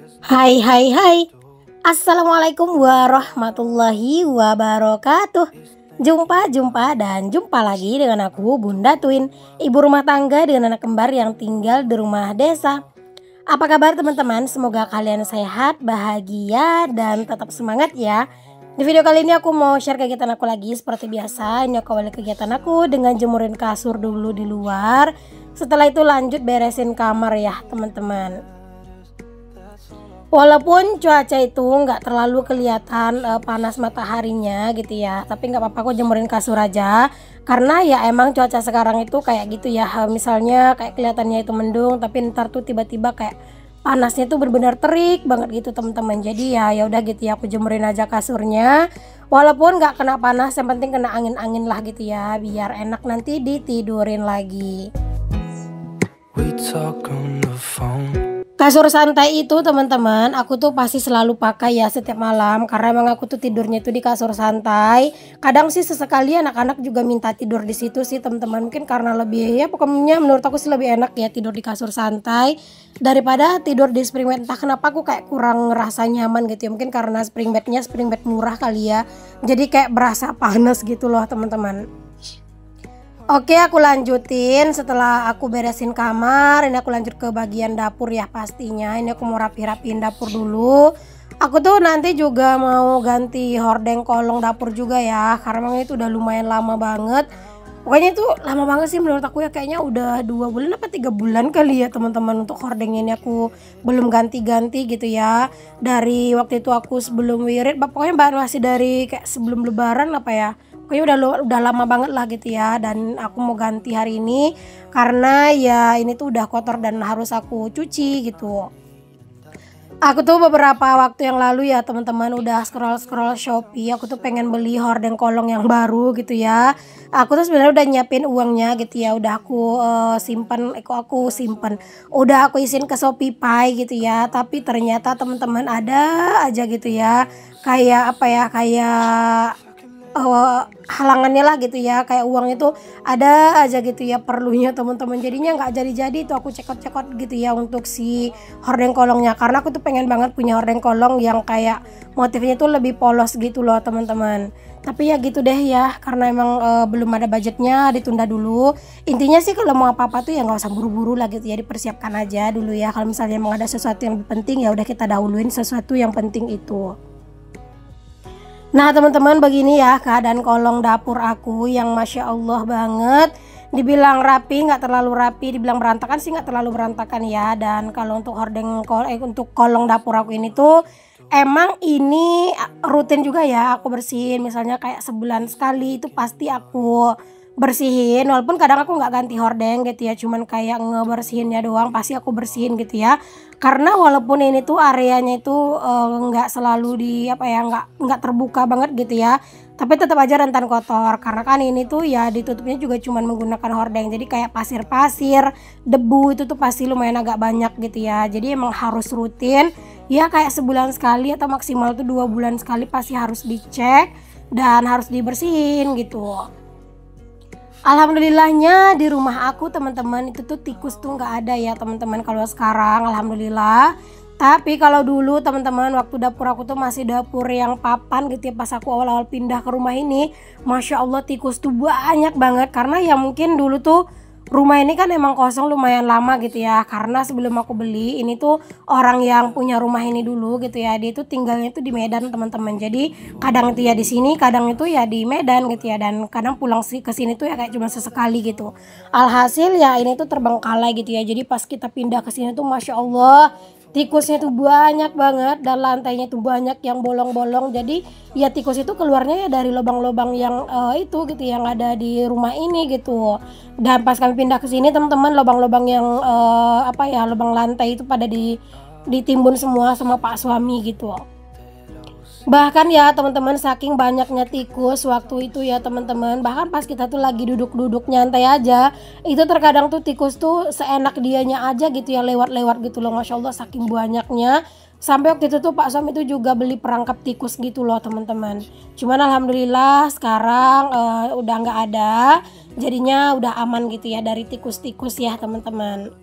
Hai hai hai. Assalamualaikum warahmatullahi wabarakatuh. Jumpa lagi dengan aku Bunda Twin, ibu rumah tangga dengan anak kembar yang tinggal di rumah desa. Apa kabar teman-teman? Semoga kalian sehat, bahagia, dan tetap semangat ya. Di video kali ini aku mau share kegiatan aku lagi. Seperti biasa, ini aku awali kegiatan aku dengan jemurin kasur dulu di luar. Setelah itu lanjut beresin kamar ya teman-teman. Walaupun cuaca itu nggak terlalu kelihatan panas mataharinya gitu ya, tapi nggak apa-apa, aku jemurin kasur aja. Karena ya emang cuaca sekarang itu kayak gitu ya, misalnya kayak kelihatannya itu mendung, tapi ntar tuh tiba-tiba kayak panasnya tuh benar-benar terik banget gitu teman-teman. Jadi ya udah gitu ya, aku jemurin aja kasurnya. Walaupun nggak kena panas, yang penting kena angin-angin lah gitu ya, biar enak nanti ditidurin lagi. Kasur santai itu teman-teman, aku tuh pasti selalu pakai ya setiap malam, karena emang aku tuh tidurnya itu di kasur santai. Kadang sih sesekali anak-anak juga minta tidur di situ sih teman-teman, mungkin karena lebih ya, pokoknya menurut aku sih lebih enak ya tidur di kasur santai daripada tidur di spring bed. Entah kenapa aku kayak kurang ngerasa nyaman gitu ya, mungkin karena spring bed murah kali ya, jadi kayak berasa panas gitu loh teman-teman. Oke, aku lanjutin setelah aku beresin kamar. Ini aku lanjut ke bagian dapur ya pastinya. Ini aku mau rapi-rapiin dapur dulu. Aku tuh nanti juga mau ganti hordeng kolong dapur juga ya, karena memang itu udah lumayan lama banget. Pokoknya itu lama banget sih menurut aku ya, kayaknya udah 2 bulan apa 3 bulan kali ya teman-teman, untuk hordeng ini aku belum ganti-ganti gitu ya. Dari waktu itu aku sebelum wirid, pokoknya masih dari kayak sebelum lebaran apa ya. Pokoknya udah lama banget lah gitu ya, dan aku mau ganti hari ini karena ya ini tuh udah kotor dan harus aku cuci gitu. Aku tuh beberapa waktu yang lalu ya teman-teman udah scroll Shopee, aku tuh pengen beli hordeng kolong yang baru gitu ya. Aku tuh sebenarnya udah nyiapin uangnya gitu ya, udah aku simpen, udah aku isin ke Shopee Pay gitu ya. Tapi ternyata teman-teman ada aja gitu ya, kayak apa ya, kayak halangannya lah gitu ya, kayak uang itu ada aja gitu ya perlunya teman-teman, jadinya nggak jadi itu aku cekot-cekot gitu ya untuk si hordeng kolongnya, karena aku tuh pengen banget punya hordeng kolong yang kayak motifnya tuh lebih polos gitu loh teman-teman. Tapi ya gitu deh ya, karena emang belum ada budgetnya, ditunda dulu. Intinya sih kalau mau apa-apa tuh ya nggak usah buru-buru lah gitu ya, dipersiapkan aja dulu ya. Kalau misalnya emang ada sesuatu yang lebih penting, ya udah kita dahuluin sesuatu yang penting itu. Nah teman-teman, begini ya keadaan kolong dapur aku yang Masya Allah banget. Dibilang rapi nggak terlalu rapi, dibilang berantakan sih nggak terlalu berantakan ya. Dan kalau untuk untuk kolong dapur aku ini tuh emang ini rutin juga ya aku bersihin. Misalnya kayak sebulan sekali itu pasti aku bersihin, walaupun kadang aku nggak ganti hordeng gitu ya, cuman kayak ngebersihinnya doang pasti aku bersihin gitu ya. Karena walaupun ini tuh areanya itu nggak selalu di apa ya, nggak terbuka banget gitu ya, tapi tetap aja rentan kotor, karena kan ini tuh ya ditutupnya juga cuman menggunakan hordeng, jadi kayak pasir-pasir, debu itu tuh pasti lumayan agak banyak gitu ya. Jadi emang harus rutin ya, kayak sebulan sekali atau maksimal tuh 2 bulan sekali pasti harus dicek dan harus dibersihin gitu. Alhamdulillahnya di rumah aku teman-teman itu tuh tikus tuh nggak ada ya teman-teman kalau sekarang, alhamdulillah. Tapi kalau dulu teman-teman, waktu dapur aku tuh masih dapur yang papan gitu ya, pas aku awal-awal pindah ke rumah ini, Masya Allah tikus tuh banyak banget. Karena ya mungkin dulu tuh rumah ini kan emang kosong lumayan lama gitu ya, karena sebelum aku beli ini tuh orang yang punya rumah ini dulu gitu ya, dia itu tinggalnya itu di Medan teman-teman. Jadi kadang itu ya di sini, kadang itu ya di Medan gitu ya, dan kadang pulang sih ke sini tuh ya kayak cuma sesekali gitu. Alhasil ya ini tuh terbengkalai gitu ya, jadi pas kita pindah ke sini tuh Masya Allah tikusnya tuh banyak banget, dan lantainya tuh banyak yang bolong-bolong. Jadi ya tikus itu keluarnya ya dari lubang-lubang yang itu gitu yang ada di rumah ini gitu. Dan pas kami pindah ke sini teman-teman, lubang-lubang yang apa ya, lubang lantai itu pada ditimbun semua sama Pak suami gitu. Bahkan ya teman-teman, saking banyaknya tikus waktu itu ya teman-teman, bahkan pas kita tuh lagi duduk-duduk nyantai aja, itu terkadang tuh tikus tuh seenak dianya aja gitu ya, lewat-lewat gitu loh, Masya Allah saking banyaknya. Sampai waktu itu tuh Pak suami itu juga beli perangkap tikus gitu loh teman-teman. Cuman alhamdulillah sekarang udah nggak ada, jadinya udah aman gitu ya dari tikus-tikus ya teman-teman.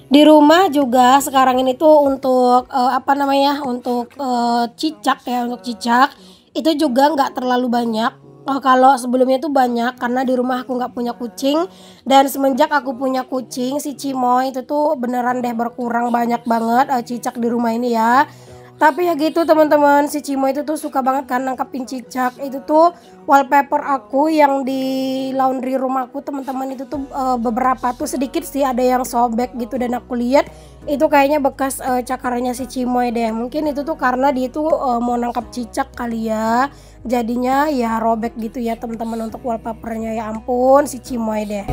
Di rumah juga sekarang ini tuh untuk apa namanya, untuk cicak ya, untuk cicak itu juga nggak terlalu banyak. Kalau sebelumnya tuh banyak karena di rumah aku nggak punya kucing, dan semenjak aku punya kucing si Cimoy itu tuh beneran deh berkurang banyak banget cicak di rumah ini ya. Tapi ya gitu teman-teman, si Cimo itu tuh suka banget kan nangkepin cicak. Itu tuh wallpaper aku yang di laundry rumahku teman-teman, itu tuh beberapa tuh sedikit sih ada yang sobek gitu, dan aku lihat itu kayaknya bekas cakarannya si Cimoy deh. Mungkin itu tuh karena dia tuh mau nangkap cicak kali ya. Jadinya ya robek gitu ya teman-teman untuk wallpapernya. Ya ampun si Cimoy deh.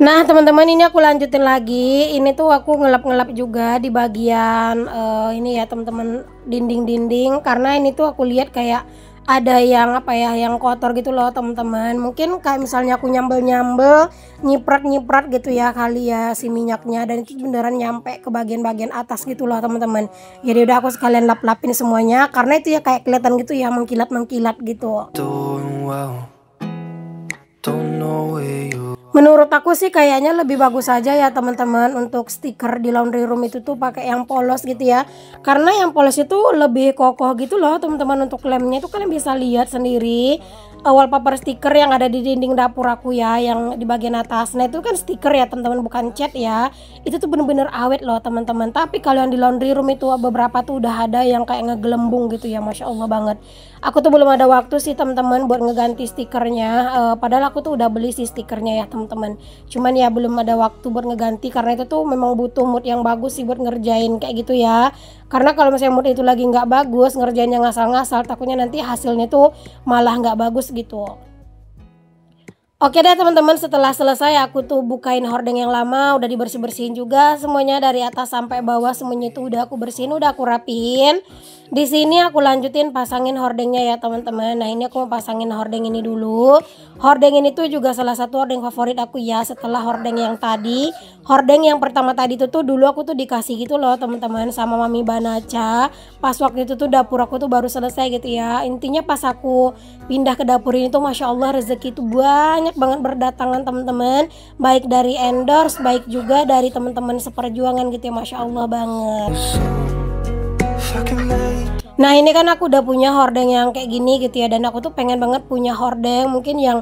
Nah teman-teman, ini aku lanjutin lagi. Ini tuh aku ngelap-ngelap juga di bagian ini ya teman-teman, dinding-dinding, karena ini tuh aku lihat kayak ada yang apa ya, yang kotor gitu loh teman-teman. Mungkin kayak misalnya aku nyambel-nyambel, nyiprat-nyiprat gitu ya kali ya si minyaknya, dan itu beneran nyampe ke bagian-bagian atas gitu loh teman-teman. Jadi udah aku sekalian lap-lapin semuanya, karena itu ya kayak kelihatan gitu ya, mengkilat-mengkilat gitu. Menurut aku sih kayaknya lebih bagus aja ya teman-teman untuk stiker di laundry room itu tuh pakai yang polos gitu ya. Karena yang polos itu lebih kokoh gitu loh teman-teman. Untuk lemnya itu kalian bisa lihat sendiri wallpaper stiker yang ada di dinding dapur aku ya, yang di bagian atas. Nah itu kan stiker ya teman-teman, bukan cat ya. Itu tuh bener-bener awet loh teman-teman. Tapi kalau yang di laundry room itu beberapa tuh udah ada yang kayak ngegelembung gitu ya, Masya Allah banget. Aku tuh belum ada waktu sih teman-teman buat ngeganti stikernya. Padahal aku tuh udah beli sih stikernya ya teman-teman. Cuman ya belum ada waktu buat ngeganti, karena itu tuh memang butuh mood yang bagus sih buat ngerjain kayak gitu ya. Karena kalau misalnya mood itu lagi nggak bagus, ngerjainnya ngasal-ngasal, takutnya nanti hasilnya tuh malah nggak bagus gitu. Oke deh teman-teman, setelah selesai aku tuh bukain hordeng yang lama, udah dibersih-bersihin juga semuanya dari atas sampai bawah, semuanya itu udah aku bersihin, udah aku rapihin. Di sini aku lanjutin pasangin hordengnya ya teman-teman. Nah ini aku mau pasangin hordeng ini dulu. Hordeng ini tuh juga salah satu hordeng favorit aku ya, setelah hordeng yang tadi. Hordeng yang pertama tadi tuh dulu aku tuh dikasih gitu loh teman-teman sama Mami Banaca. Pas waktu itu tuh dapur aku tuh baru selesai gitu ya. Intinya pas aku pindah ke dapur ini tuh Masya Allah rezeki tuh banyak banget berdatangan teman-teman, baik dari endorse, baik juga dari teman-teman seperjuangan gitu ya, Masya Allah banget. Nah ini kan aku udah punya hordeng yang kayak gini gitu ya, dan aku tuh pengen banget punya hordeng mungkin yang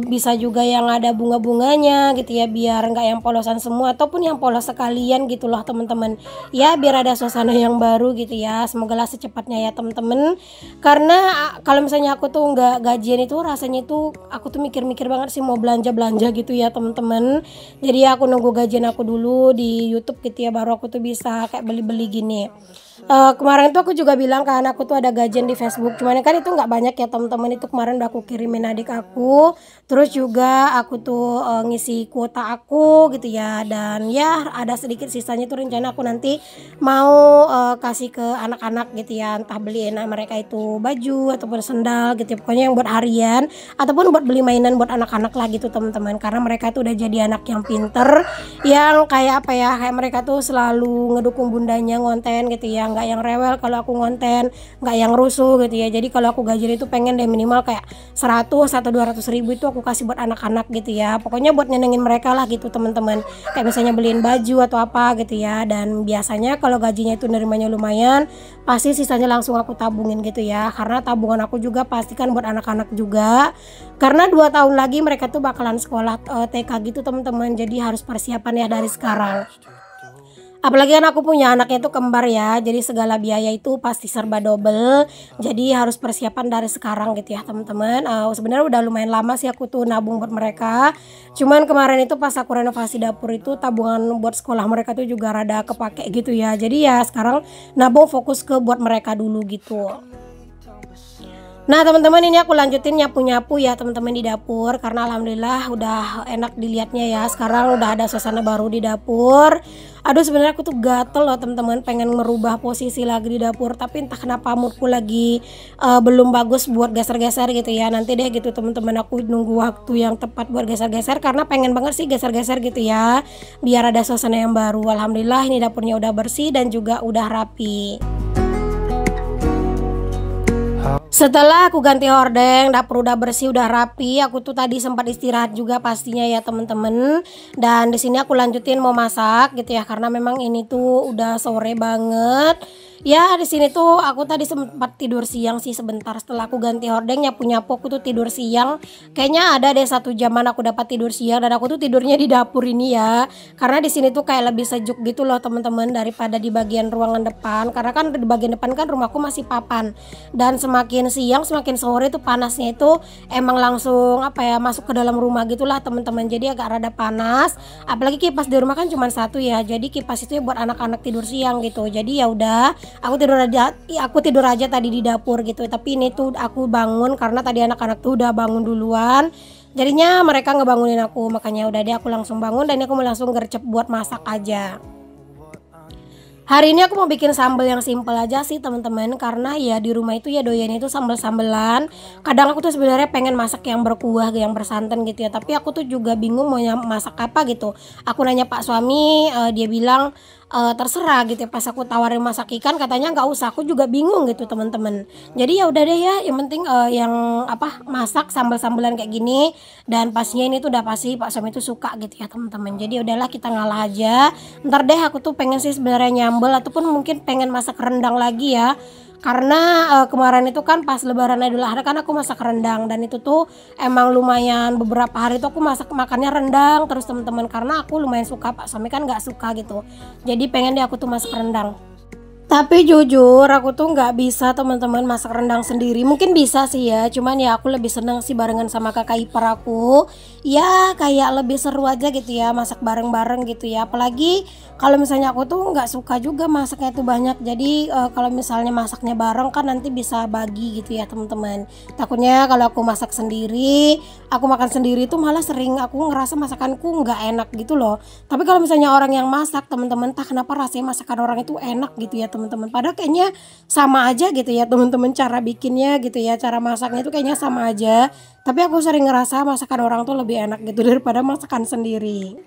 bisa juga yang ada bunga-bunganya gitu ya, biar nggak yang polosan semua, ataupun yang polos sekalian gitu loh teman-teman ya, biar ada suasana yang baru gitu ya. Semoga lah secepatnya ya teman-teman, karena kalau misalnya aku tuh nggak gajian itu rasanya tuh aku tuh mikir-mikir banget sih mau belanja-belanja gitu ya teman-teman. Jadi aku nunggu gajian aku dulu di YouTube gitu ya, baru aku tuh bisa kayak beli-beli gini. Kemarin tuh aku juga bilang kan aku tuh ada gajian di Facebook, cuman kan itu nggak banyak ya teman-teman. Itu kemarin udah aku kirimin adik aku, terus juga aku tuh ngisi kuota aku gitu ya, dan ya ada sedikit sisanya tuh rencana aku nanti mau kasih ke anak-anak gitu ya, entah beliin mereka itu baju ataupun sendal gitu ya, pokoknya yang buat harian ataupun buat beli mainan buat anak-anak lah gitu teman-teman, karena mereka tuh udah jadi anak yang pinter, yang kayak apa ya, kayak mereka tuh selalu ngedukung bundanya ngonten gitu ya, nggak yang rewel kalau aku ngonten, nggak yang rusuh gitu ya. Jadi kalau aku gajian itu pengen deh minimal kayak 100 atau 200 ribu itu aku kasih buat anak-anak gitu ya, pokoknya buat nyenengin mereka lah gitu teman-teman, kayak misalnya beliin baju atau apa gitu ya. Dan biasanya kalau gajinya itu nerimanya lumayan, pasti sisanya langsung aku tabungin gitu ya, karena tabungan aku juga pastikan buat anak-anak juga, karena 2 tahun lagi mereka tuh bakalan sekolah TK gitu teman-teman, jadi harus persiapan ya dari sekarang. Apalagi kan aku punya anaknya itu kembar ya, jadi segala biaya itu pasti serba double, jadi harus persiapan dari sekarang gitu ya teman-teman. Sebenarnya udah lumayan lama sih aku tuh nabung buat mereka, cuman kemarin itu pas aku renovasi dapur itu tabungan buat sekolah mereka tuh juga rada kepake gitu ya, jadi ya sekarang nabung fokus ke buat mereka dulu gitu. Nah teman-teman, ini aku lanjutin nyapu-nyapu ya teman-teman di dapur, karena alhamdulillah udah enak dilihatnya ya, sekarang udah ada suasana baru di dapur. Aduh sebenarnya aku tuh gatel loh teman-teman, pengen merubah posisi lagi di dapur, tapi entah kenapa moodku lagi belum bagus buat geser-geser gitu ya. Nanti deh gitu teman-teman, aku nunggu waktu yang tepat buat geser-geser, karena pengen banget sih geser-geser gitu ya, biar ada suasana yang baru. Alhamdulillah ini dapurnya udah bersih dan juga udah rapi. Setelah aku ganti hordeng, dapur udah bersih, udah rapi. Aku tuh tadi sempat istirahat juga pastinya ya temen-temen. Dan di sini aku lanjutin mau masak gitu ya, karena memang ini tuh udah sore banget. Ya di sini tuh aku tadi sempat tidur siang sih sebentar setelah aku ganti hordeng, nyapu-nyapu. Aku tuh tidur siang. Kayaknya ada deh 1 jaman aku dapat tidur siang, dan aku tuh tidurnya di dapur ini ya. Karena di sini tuh kayak lebih sejuk gitu loh teman-teman daripada di bagian ruangan depan. Karena kan di bagian depan kan rumahku masih papan. Dan semakin siang semakin sore tuh panasnya itu emang langsung apa ya, masuk ke dalam rumah gitulah teman-teman. Jadi agak rada panas. Apalagi kipas di rumah kan cuma satu ya. Jadi kipas itu ya buat anak-anak tidur siang gitu. Jadi ya udah, aku tidur aja tadi di dapur gitu. Tapi ini tuh aku bangun karena tadi anak-anak tuh udah bangun duluan. Jadinya mereka ngebangunin aku, makanya udah deh aku langsung bangun dan aku mau langsung gercep buat masak aja. Hari ini aku mau bikin sambal yang simple aja sih teman-teman, karena ya di rumah itu ya doyannya itu sambal-sambelan. Kadang aku tuh sebenarnya pengen masak yang berkuah, yang bersantan gitu ya, tapi aku tuh juga bingung mau masak apa gitu. Aku nanya Pak suami, dia bilang terserah gitu ya. Pas aku tawarin masak ikan katanya nggak usah. Aku juga bingung gitu teman-teman. Jadi ya udah deh ya, yang penting yang apa, masak sambal-sambelan kayak gini, dan pastinya ini tuh udah pasti Pak suami tuh suka gitu ya teman-teman. Jadi udahlah kita ngalah aja. Ntar deh aku tuh pengen sih sebenarnya nyambel ataupun mungkin pengen masak rendang lagi ya. Karena kemarin itu kan pas lebaran Idul Adha kan aku masak rendang, dan itu tuh emang lumayan beberapa hari tuh aku masak makannya rendang terus teman-teman, karena aku lumayan suka, Pak suami kan nggak suka gitu. Jadi pengen deh aku tuh masak rendang. Tapi jujur aku tuh nggak bisa teman-teman masak rendang sendiri. Mungkin bisa sih ya, cuman ya aku lebih seneng sih barengan sama kakak ipar aku. Ya kayak lebih seru aja gitu ya masak bareng-bareng gitu ya. Apalagi kalau misalnya aku tuh nggak suka juga masaknya tuh banyak. Jadi kalau misalnya masaknya bareng kan nanti bisa bagi gitu ya teman-teman. Takutnya kalau aku masak sendiri, aku makan sendiri tuh malah sering aku ngerasa masakanku nggak enak gitu loh. Tapi kalau misalnya orang yang masak teman-teman, tak kenapa rasanya masakan orang itu enak gitu ya teman-teman. Padahal kayaknya sama aja gitu ya teman-teman, cara bikinnya gitu ya, cara masaknya itu kayaknya sama aja. Tapi aku sering ngerasa masakan orang tuh lebih enak gitu daripada masakan sendiri.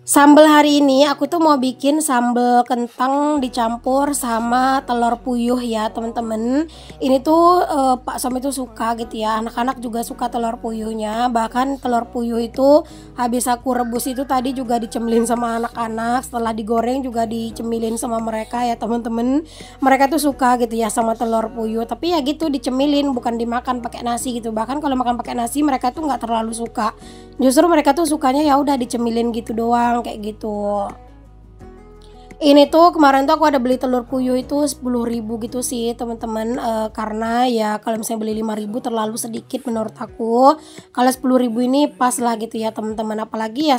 Sambal hari ini aku tuh mau bikin sambal kentang dicampur sama telur puyuh ya teman-teman. Ini tuh Pak suami tuh suka gitu ya, anak-anak juga suka telur puyuhnya. Bahkan telur puyuh itu habis aku rebus itu tadi juga dicemilin sama anak-anak, setelah digoreng juga dicemilin sama mereka ya teman-teman. Mereka tuh suka gitu ya sama telur puyuh, tapi ya gitu dicemilin, bukan dimakan pakai nasi gitu. Bahkan kalau makan pakai nasi mereka tuh nggak terlalu suka. Justru mereka tuh sukanya ya udah dicemilin gitu doang kayak gitu. Ini tuh kemarin tuh aku ada beli telur puyuh itu 10.000 gitu sih teman-teman. Karena ya kalau misalnya beli 5.000 terlalu sedikit menurut aku. Kalau 10.000 ini pas lah gitu ya teman-teman. Apalagi ya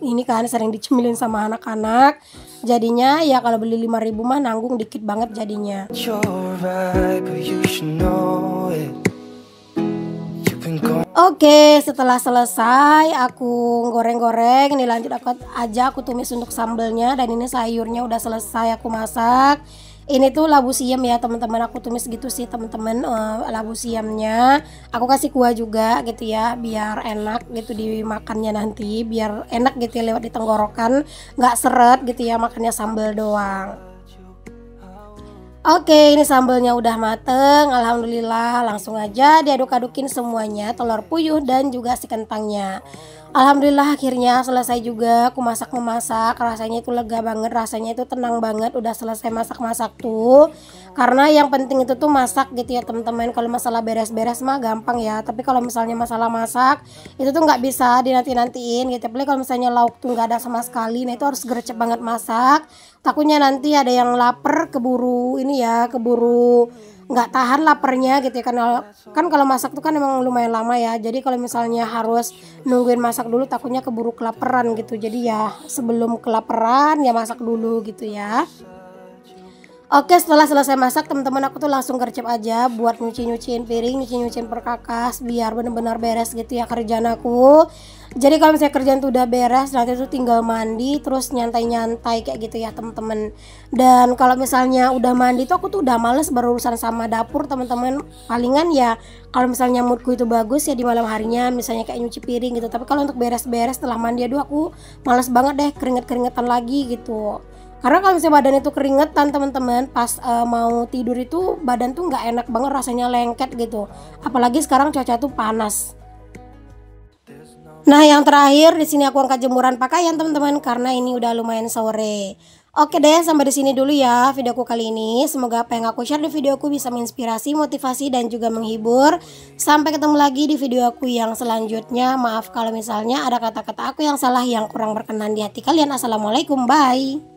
ini kan sering dicemilin sama anak-anak. Jadinya ya kalau beli 5.000 mah nanggung dikit banget jadinya. Oke, setelah selesai aku goreng-goreng, ini lanjut aku tumis untuk sambelnya, dan ini sayurnya udah selesai aku masak. Ini tuh labu siam ya teman-teman, aku tumis gitu sih teman-teman. Labu siamnya aku kasih kuah juga gitu ya, biar enak gitu dimakannya nanti, biar enak gitu ya lewat di tenggorokan, nggak seret gitu ya makannya sambal doang. Oke, ini sambelnya udah mateng, alhamdulillah. Langsung aja diaduk-adukin semuanya, telur puyuh dan juga si kentangnya. Alhamdulillah akhirnya selesai juga aku memasak. Rasanya itu lega banget, rasanya itu tenang banget udah selesai masak-masak tuh. Karena yang penting itu tuh masak gitu ya teman-teman. Kalau masalah beres-beres mah gampang ya, tapi kalau misalnya masalah masak itu tuh nggak bisa dinanti-nantiin gitu. Apalagi kalau misalnya lauk tuh nggak ada sama sekali, nah itu harus gercep banget masak. Takutnya nanti ada yang lapar, keburu ini ya, keburu nggak tahan laparnya gitu ya. Kan kalau masak tuh kan emang lumayan lama ya. Jadi kalau misalnya harus nungguin masak dulu, takutnya keburu kelaparan gitu. Jadi ya sebelum kelaparan ya masak dulu gitu ya. Oke, setelah selesai masak teman-teman, aku tuh langsung gercep aja buat nyuci-nyuciin piring, nyuci-nyuciin perkakas, biar bener-bener beres gitu ya kerjaan aku. Jadi kalau misalnya kerjaan tuh udah beres, nanti tuh tinggal mandi terus nyantai-nyantai kayak gitu ya teman-teman. Dan kalau misalnya udah mandi tuh aku tuh udah males berurusan sama dapur teman-teman. Palingan ya kalau misalnya moodku itu bagus ya di malam harinya, misalnya kayak nyuci piring gitu. Tapi kalau untuk beres-beres setelah mandi, aduh aku males banget deh, keringet-keringetan lagi gitu. Karena kalau misalnya badan itu keringetan teman-teman, pas mau tidur itu badan tuh nggak enak banget, rasanya lengket gitu. Apalagi sekarang cuaca tuh panas. Nah, yang terakhir di sini aku angkat jemuran pakaian teman-teman karena ini udah lumayan sore. Oke deh, sampai di sini dulu ya videoku kali ini. Semoga apa yang aku share di videoku bisa menginspirasi, motivasi dan juga menghibur. Sampai ketemu lagi di video aku yang selanjutnya. Maaf kalau misalnya ada kata-kata aku yang salah, yang kurang berkenan di hati kalian. Assalamualaikum, bye.